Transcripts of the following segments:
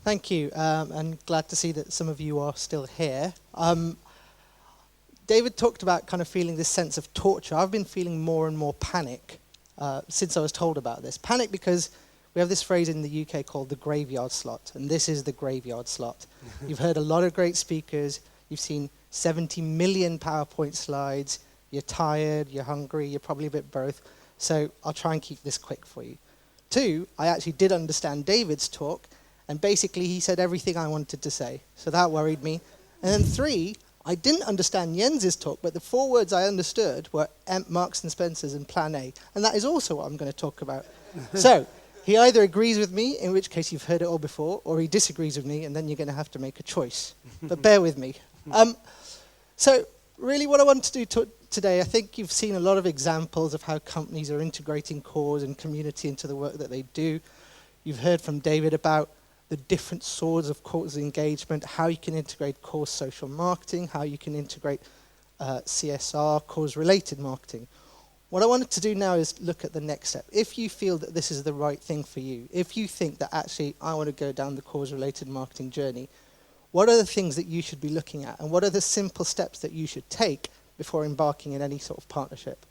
Thank you, and glad to see that some of you are still here. David talked about kind of feeling this sense of torture. I've been feeling more and more panic since I was told about this. Panic because we have this phrase in the UK called the graveyard slot, and this is the graveyard slot. You've heard a lot of great speakers. You've seen 70 million PowerPoint slides. You're tired, you're hungry, you're probably a bit both. So I'll try and keep this quick for you. 2, I actually did understand David's talk, and basically he said everything I wanted to say. So that worried me. And then 3, I didn't understand Jens's talk, but the 4 words I understood were Marks and Spencer's and Plan A. And that is also what I'm going to talk about. So he either agrees with me, in which case you've heard it all before, or he disagrees with me, and then you're going to have to make a choice. But bear with me. So really what I want to do today, I think you've seen a lot of examples of how companies are integrating cause and community into the work that they do. You've heard from David about the different sorts of cause engagement, how you can integrate cause social marketing, how you can integrate CSR, cause-related marketing. What I wanted to do now is look at the next step. If you feel that this is the right thing for you, if you think that actually I want to go down the cause-related marketing journey, what are the things that you should be looking at, and what are the simple steps that you should take before embarking in any sort of partnership?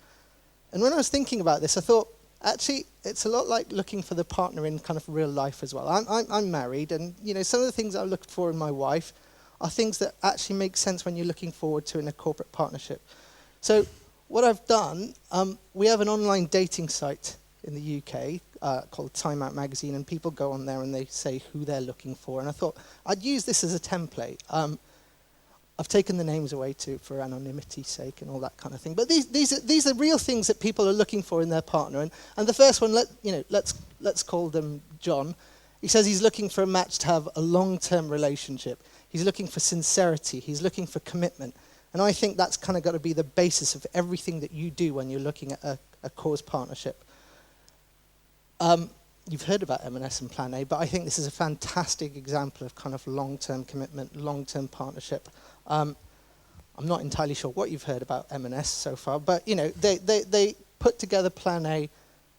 And when I was thinking about this, I thought, actually, it's a lot like looking for the partner in kind of real life as well. I'm married, and some of the things I look for in my wife are things that actually make sense when you're looking forward to in a corporate partnership. So what I've done, we have an online dating site in the UK called Time Out Magazine, and people go on there and they say who they're looking for. And I thought I'd use this as a template. I've taken the names away for anonymity's sake and all that kind of thing. But these are real things that people are looking for in their partner. And the first one, let's call them John. He says he's looking for a match to have a long-term relationship. He's looking for sincerity. He's looking for commitment. And I think that's kind of got to be the basis of everything that you do when you're looking at a cause partnership. You've heard about M&S and Plan A, but I think this is a fantastic example of kind of long-term commitment, long-term partnership. I'm not entirely sure what you've heard about M&S so far, but they put together Plan A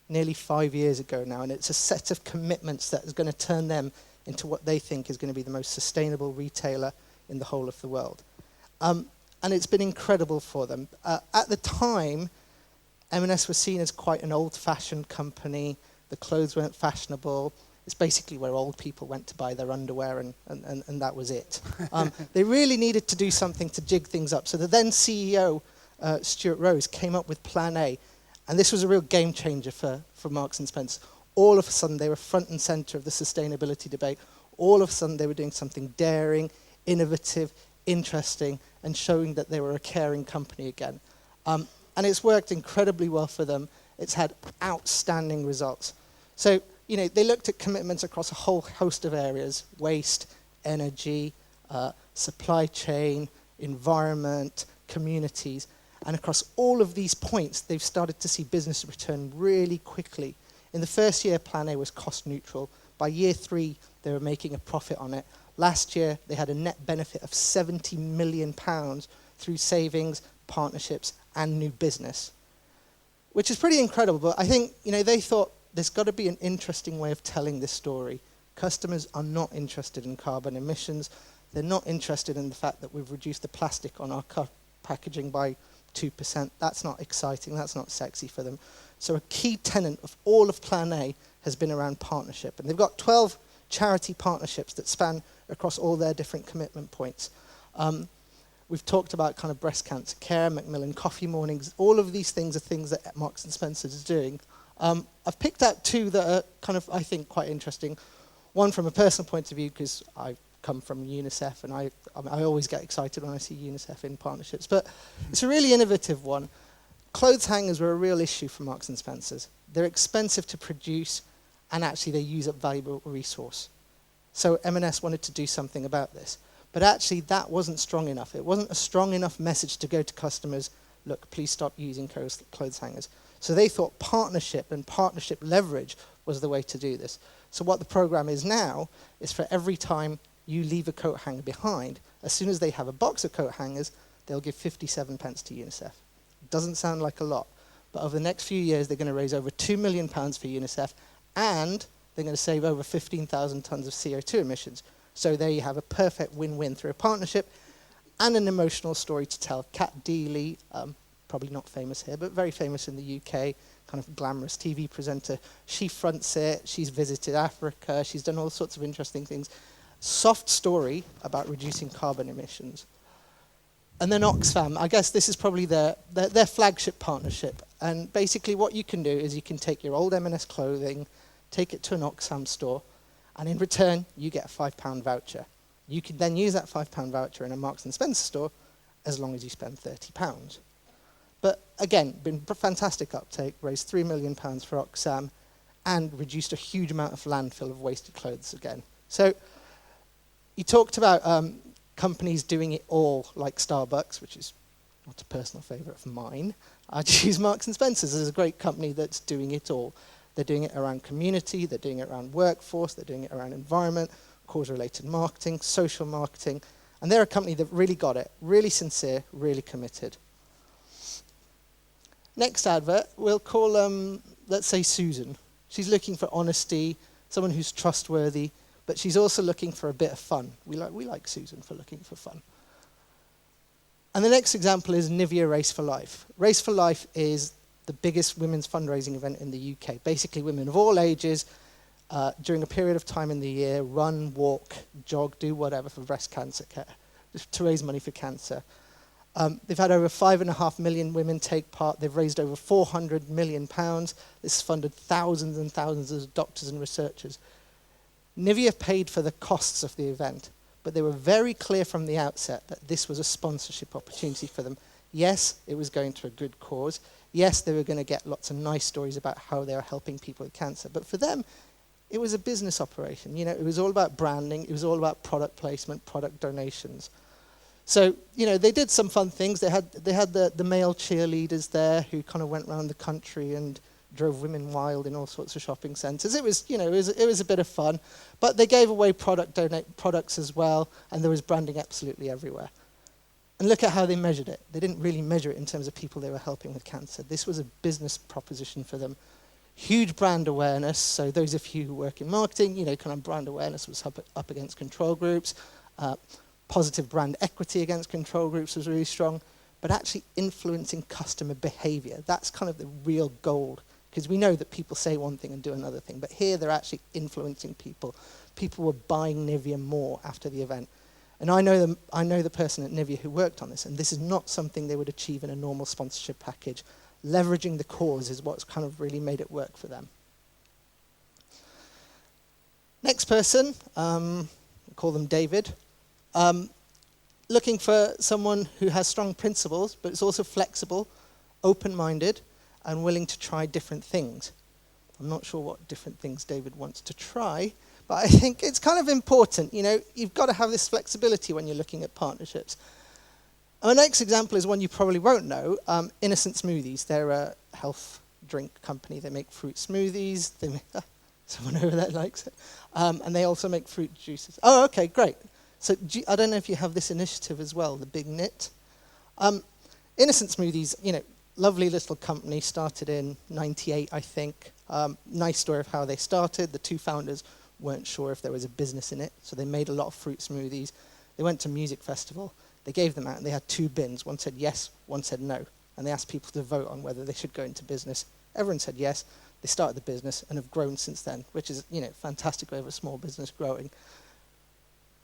nearly 5 years ago now, and it's a set of commitments that is going to turn them into what they think is going to be the most sustainable retailer in the whole of the world. And it's been incredible for them. At the time, M&S was seen as quite an old-fashioned company. The clothes weren't fashionable. It's basically where old people went to buy their underwear, and that was it. They really needed to do something to jig things up. So the then CEO, Stuart Rose, came up with Plan A. And this was a real game changer for Marks and Spencer. All of a sudden, they were front and center of the sustainability debate. All of a sudden, they were doing something daring, innovative, interesting, and showing that they were a caring company again. And it's worked incredibly well for them. It's had outstanding results. So, they looked at commitments across a whole host of areas: waste, energy, supply chain, environment, communities. And across all of these points, they've started to see business return really quickly. In the first year, Plan A was cost neutral. By year 3, they were making a profit on it. Last year, they had a net benefit of £70 million through savings, partnerships, and new business, which is pretty incredible. But I think, they thought there's got to be an interesting way of telling this story. Customers are not interested in carbon emissions. They're not interested in the fact that we've reduced the plastic on our packaging by 2%. That's not exciting. That's not sexy for them. So a key tenet of all of Plan A has been around partnership. And they've got 12 charity partnerships that span across all their different commitment points. We've talked about kind of breast cancer care, Macmillan Coffee Mornings. All of these things are things that Marks and Spencer is doing. I've picked out 2 that are kind of, I think, quite interesting. One from a personal point of view, because I come from UNICEF, and I always get excited when I see UNICEF in partnerships. But it's a really innovative one. Clothes hangers were a real issue for Marks and Spencer's. They're expensive to produce, and actually they use up valuable resource. So M&S wanted to do something about this. But actually that wasn't strong enough. It wasn't a strong enough message to go to customers, look, please stop using clothes hangers. So they thought partnership and partnership leverage was the way to do this. So what the program is now is for every time you leave a coat hanger behind, as soon as they have a box of coat hangers, they'll give 57 pence to UNICEF. Doesn't sound like a lot, but over the next few years, they're going to raise over £2 million for UNICEF, and they're going to save over 15,000 tons of CO2 emissions. So there you have a perfect win-win through a partnership and an emotional story to tell. Kat Deely, probably not famous here, but very famous in the UK, kind of glamorous TV presenter. She fronts it. She's visited Africa. She's done all sorts of interesting things. Soft story about reducing carbon emissions. And then Oxfam, I guess this is probably their flagship partnership. And basically what you can do is you can take your old M&S clothing, take it to an Oxfam store, and in return, you get a £5 voucher. You can then use that £5 voucher in a Marks & Spencer store as long as you spend £30. But again, been fantastic uptake, raised £3 million for Oxfam, and reduced a huge amount of landfill of wasted clothes again. So you talked about companies doing it all, like Starbucks, which is not a personal favourite of mine. I choose Marks & Spencer's as a great company that's doing it all. They're doing it around community, they're doing it around workforce, they're doing it around environment, cause-related marketing, social marketing, and they're a company that really got it, really sincere, really committed. Next advert, we'll call, let's say, Susan. She's looking for honesty, someone who's trustworthy, but she's also looking for a bit of fun. We like Susan for looking for fun. And the next example is Nivea Race for Life. Race for Life is the biggest women's fundraising event in the UK. Basically, women of all ages, during a period of time in the year, run, walk, jog, do whatever for breast cancer care, to raise money for cancer. They've had over 5.5 million women take part. They've raised over £400 million. This has funded thousands and thousands of doctors and researchers. Nivea paid for the costs of the event, but they were very clear from the outset that this was a sponsorship opportunity for them. Yes, it was going to a good cause. Yes, they were going to get lots of nice stories about how they were helping people with cancer. But for them, it was a business operation. You know, it was all about branding. It was all about product placement, product donations. So, you know, they did some fun things. They had the male cheerleaders there who kind of went around the country and drove women wild in all sorts of shopping centres. It was, you know, it was a bit of fun. But they gave away products as well, and there was branding absolutely everywhere. And look at how they measured it. They didn't really measure it in terms of people they were helping with cancer. This was a business proposition for them. Huge brand awareness. So those of you who work in marketing, you know, kind of brand awareness was up against control groups. Positive brand equity against control groups was really strong. But actually influencing customer behavior, that's kind of the real gold. Because we know that people say one thing and do another thing. But here they're actually influencing people. People were buying Nivea more after the event. And I know the person at Nivea who worked on this, and this is not something they would achieve in a normal sponsorship package. Leveraging the cause is what's kind of really made it work for them. Next person, we'll call them David. Looking for someone who has strong principles, but is also flexible, open-minded, and willing to try different things. I'm not sure what different things David wants to try, but I think it's kind of important. You know, you've got to have this flexibility when you're looking at partnerships. Our next example is one you probably won't know, Innocent Smoothies. They're a health drink company. They make fruit smoothies. They make, someone over there likes it. And they also make fruit juices. Oh, okay, great. So I don't know if you have this initiative as well, the Big Knit. Innocent Smoothies, you know, lovely little company, started in '98, I think. Nice story of how they started. The two founders weren't sure if there was a business in it, so they made a lot of fruit smoothies. They went to a music festival. They gave them out, and they had two bins. One said yes, one said no. And they asked people to vote on whether they should go into business. Everyone said yes. They started the business and have grown since then, which is, you know, fantastic way of a small business growing.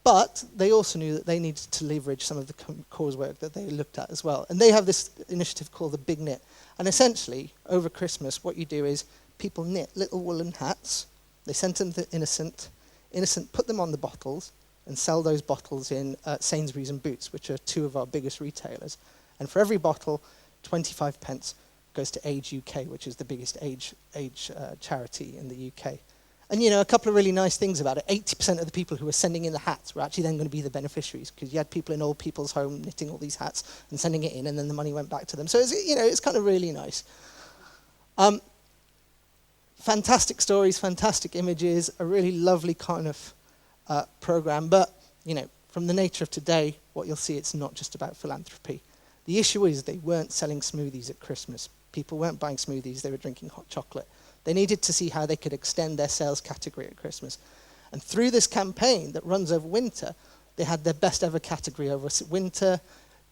But they also knew that they needed to leverage some of the cause work that they looked at as well. And they have this initiative called the Big Knit. And essentially, over Christmas, what you do is people knit little woolen hats. They sent them to Innocent. Innocent put them on the bottles and sell those bottles in Sainsbury's and Boots, which are two of our biggest retailers. And for every bottle, 25 pence goes to Age UK, which is the biggest age charity in the UK. And, you know, a couple of really nice things about it. 80% of the people who were sending in the hats were actually then going to be the beneficiaries, because you had people in old people's home knitting all these hats and sending it in, and then the money went back to them. So, it's kind of really nice. Fantastic stories, fantastic images, a really lovely kind of program. But, you know, from the nature of today, what you'll see, it's not just about philanthropy. The issue is they weren't selling smoothies at Christmas. People weren't buying smoothies, they were drinking hot chocolate. They needed to see how they could extend their sales category at Christmas. And through this campaign that runs over winter, they had their best ever category over winter,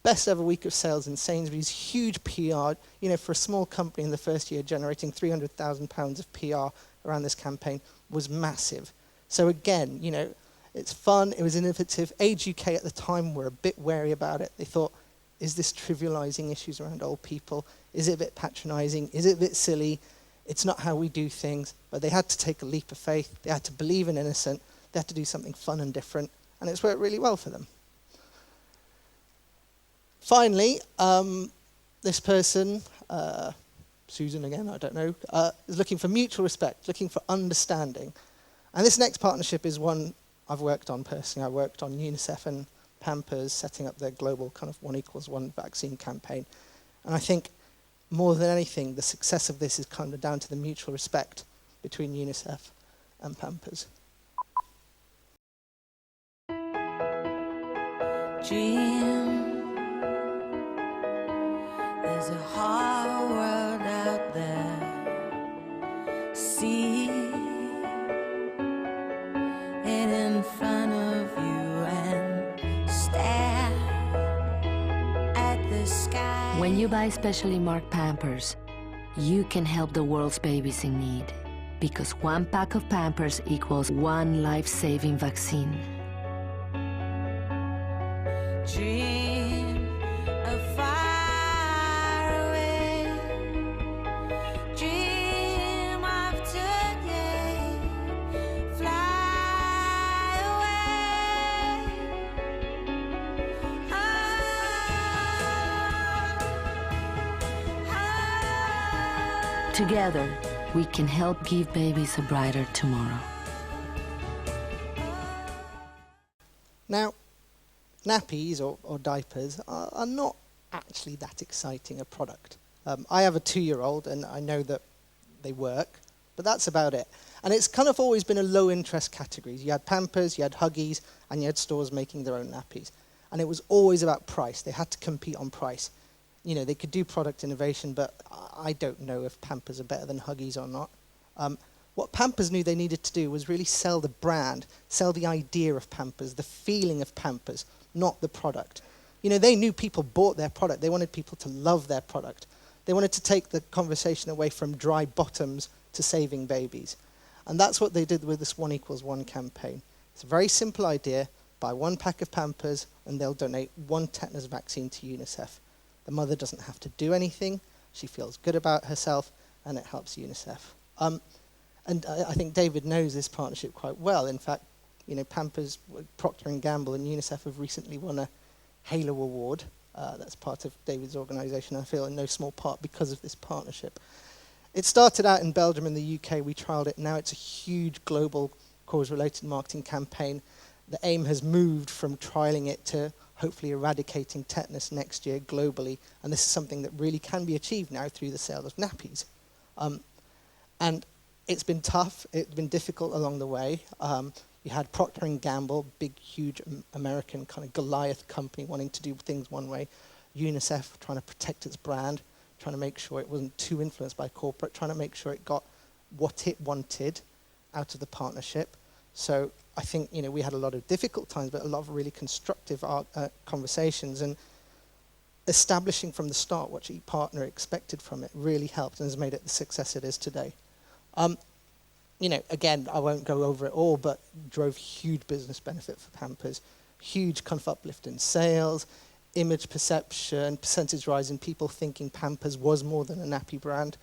best ever week of sales in Sainsbury's, huge PR. For a small company in the first year, generating £300,000 of PR around this campaign was massive. So again, it's fun, it was innovative. Age UK at the time were a bit wary about it. They thought, is this trivializing issues around old people? Is it a bit patronizing? Is it a bit silly? It's not how we do things. But they had to take a leap of faith. They had to believe in innocent. They had to do something fun and different. And it's worked really well for them. Finally, this person, Susan again, I don't know, is looking for mutual respect, looking for understanding. And this next partnership is one I've worked on personally. I worked on UNICEF and Pampers, setting up their global kind of 1=1 vaccine campaign. And I think more than anything, the success of this is kind of down to the mutual respect between UNICEF and Pampers. Dream, there's a whole world out there. See it in front of you and stare at the sky. When you buy specially marked Pampers, you can help the world's babies in need, because 1 pack of Pampers equals 1 life-saving vaccine. Dream of far away. Dream of today. Fly away. Together, we can help give babies a brighter tomorrow. Now, nappies or diapers are not actually that exciting a product. I have a 2-year-old and I know that they work, but that's about it. And it's kind of always been a low interest category. You had Pampers, you had Huggies, and you had stores making their own nappies. And it was always about price. They had to compete on price. They could do product innovation, but I don't know if Pampers are better than Huggies or not. What Pampers knew they needed to do was really sell the brand, sell the idea of Pampers, the feeling of Pampers, not the product. They knew people bought their product. They wanted people to love their product. They wanted to take the conversation away from dry bottoms to saving babies. And that's what they did with this 1=1 campaign. It's a very simple idea. Buy 1 pack of Pampers and they'll donate 1 tetanus vaccine to UNICEF. The mother doesn't have to do anything. She feels good about herself and it helps UNICEF. And I think David knows this partnership quite well. In fact, Pampers, Procter & Gamble and UNICEF have recently won a Halo Award. That's part of David's organisation, I feel, in no small part because of this partnership. It started out in Belgium and the UK. We trialled it. Now it's a huge global cause-related marketing campaign. The aim has moved from trialling it to hopefully eradicating tetanus next year globally. And this is something that really can be achieved now through the sale of nappies. And it's been tough. It's been difficult along the way. You had Procter & Gamble, big, huge American kind of Goliath company wanting to do things one way. UNICEF trying to protect its brand, trying to make sure it wasn't too influenced by corporate, trying to make sure it got what it wanted out of the partnership. So I think we had a lot of difficult times, but a lot of really constructive conversations, and establishing from the start what each partner expected from it really helped and has made it the success it is today. Again, I won't go over it all, but drove huge business benefit for Pampers, huge kind of uplift in sales, image perception, percentage rise in people thinking Pampers was more than a nappy brand.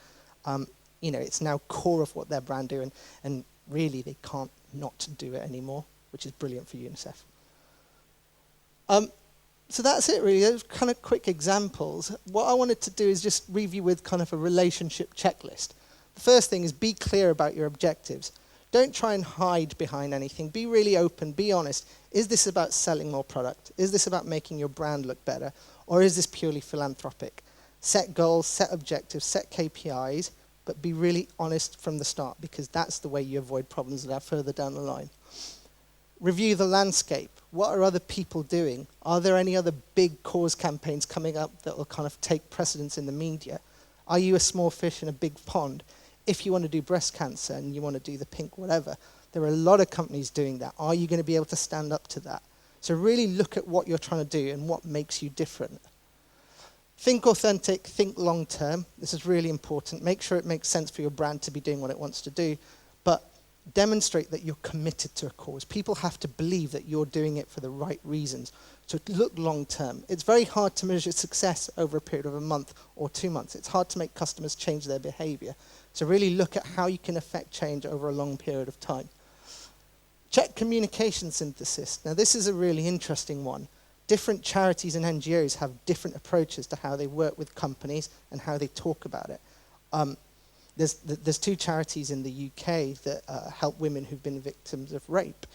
It's now core of what their brand do, and really they can't not do it anymore, which is brilliant for UNICEF. So that's it really, those kind of quick examples. What I wanted to do is just review with kind of a relationship checklist. The first thing is be clear about your objectives. Don't try and hide behind anything. Be really open, be honest. Is this about selling more product? Is this about making your brand look better? Or is this purely philanthropic? Set goals, set objectives, set KPIs, but be really honest from the start, because that's the way you avoid problems that are further down the line. Review the landscape. What are other people doing? Are there any other big cause campaigns coming up that will kind of take precedence in the media? Are you a small fish in a big pond? if you want to do breast cancer and you want to do the pink whatever, there are a lot of companies doing that. Are you going to be able to stand up to that? So really look at what you're trying to do and what makes you different. Think authentic, think long term. This is really important. Make sure it makes sense for your brand to be doing what it wants to do, but demonstrate that you're committed to a cause. People have to believe that you're doing it for the right reasons. So look long term. It's very hard to measure success over a period of a month or 2 months. It's hard to make customers change their behavior. So really look at how you can affect change over a long period of time. Check communication synthesis. Now this is a really interesting one. Different charities and NGOs have different approaches to how they work with companies and how they talk about it. There's 2 charities in the UK that help women who've been victims of rape.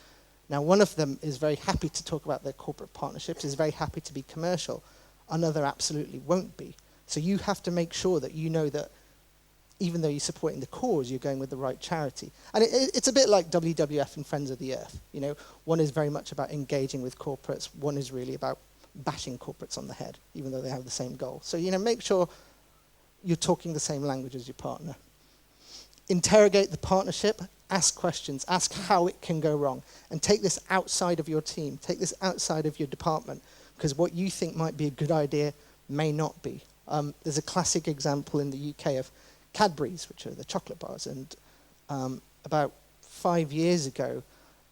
Now, one of them is very happy to talk about their corporate partnerships, is very happy to be commercial. Another absolutely won't be. So you have to make sure that you know that even though you're supporting the cause, you're going with the right charity. And it's a bit like WWF and Friends of the Earth. You know, one is very much about engaging with corporates. One is really about bashing corporates on the head, even though they have the same goal. So, you know, make sure you're talking the same language as your partner. Interrogate the partnership, ask questions, ask how it can go wrong, and take this outside of your team, take this outside of your department, because what you think might be a good idea may not be. There's a classic example in the UK of Cadbury's, which are the chocolate bars, and about 5 years ago,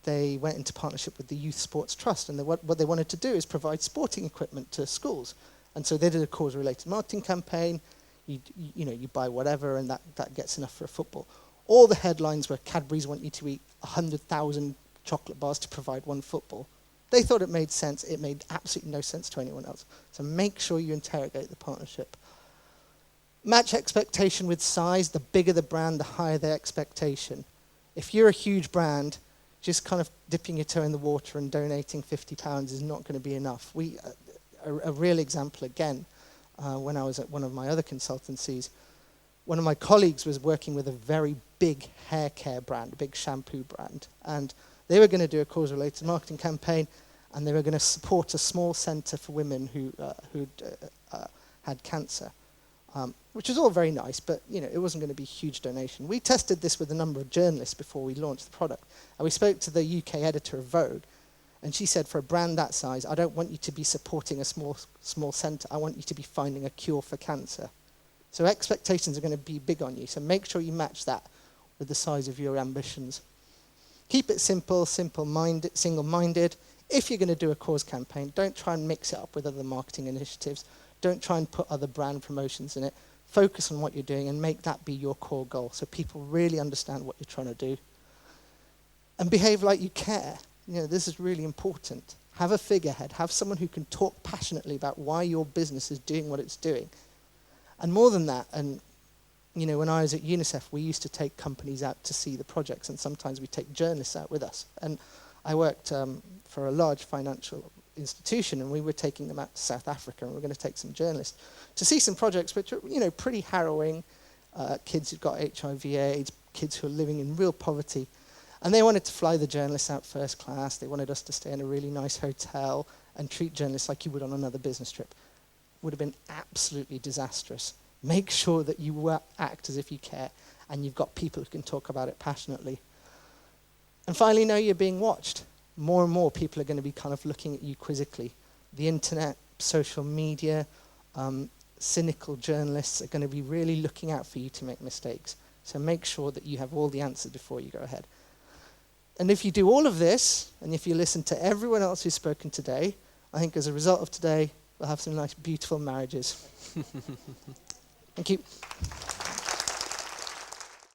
they went into partnership with the Youth Sports Trust, and what they wanted to do is provide sporting equipment to schools. And so they did a cause-related marketing campaign. You buy whatever, and that gets enough for a football. All the headlines were Cadbury's want you to eat 100,000 chocolate bars to provide one football. They thought it made sense. It made absolutely no sense to anyone else. So make sure you interrogate the partnership. Match expectation with size. The bigger the brand, the higher the expectation. If you're a huge brand, just kind of dipping your toe in the water and donating £50 is not going to be enough. A real example again, when I was at one of my other consultancies, one of my colleagues was working with a very big hair care brand, a big shampoo brand, and they were going to do a cause-related marketing campaign, and they were going to support a small centre for women who had cancer, which was all very nice, but you know it wasn't going to be a huge donation. We tested this with a number of journalists before we launched the product, and we spoke to the UK editor of Vogue, and she said, for a brand that size, I don't want you to be supporting a small centre. I want you to be finding a cure for cancer. So expectations are going to be big on you. So make sure you match that with the size of your ambitions. Keep it simple, simple-minded, single-minded. If you're going to do a cause campaign, don't try and mix it up with other marketing initiatives. Don't try and put other brand promotions in it. Focus on what you're doing and make that be your core goal so people really understand what you're trying to do. And behave like you care. You know, this is really important. Have a figurehead. Have someone who can talk passionately about why your business is doing what it's doing. And more than that, and you know, when I was at UNICEF, we used to take companies out to see the projects, and sometimes we take journalists out with us. And I worked for a large financial institution, and we were taking them out to South Africa, and we were going to take some journalists to see some projects which are, you know, pretty harrowing. Kids who've got HIV/AIDS, kids who are living in real poverty. And they wanted to fly the journalists out first class. They wanted us to stay in a really nice hotel and treat journalists like you would on another business trip. Would have been absolutely disastrous. Make sure that you act as if you care and you've got people who can talk about it passionately. And finally, know you're being watched. More and more people are going to be kind of looking at you quizzically. The internet, social media, cynical journalists are going to be really looking out for you to make mistakes. So make sure that you have all the answers before you go ahead. And if you do all of this, and if you listen to everyone else who's spoken today, I think as a result of today, we'll have some nice, beautiful marriages. Thank you.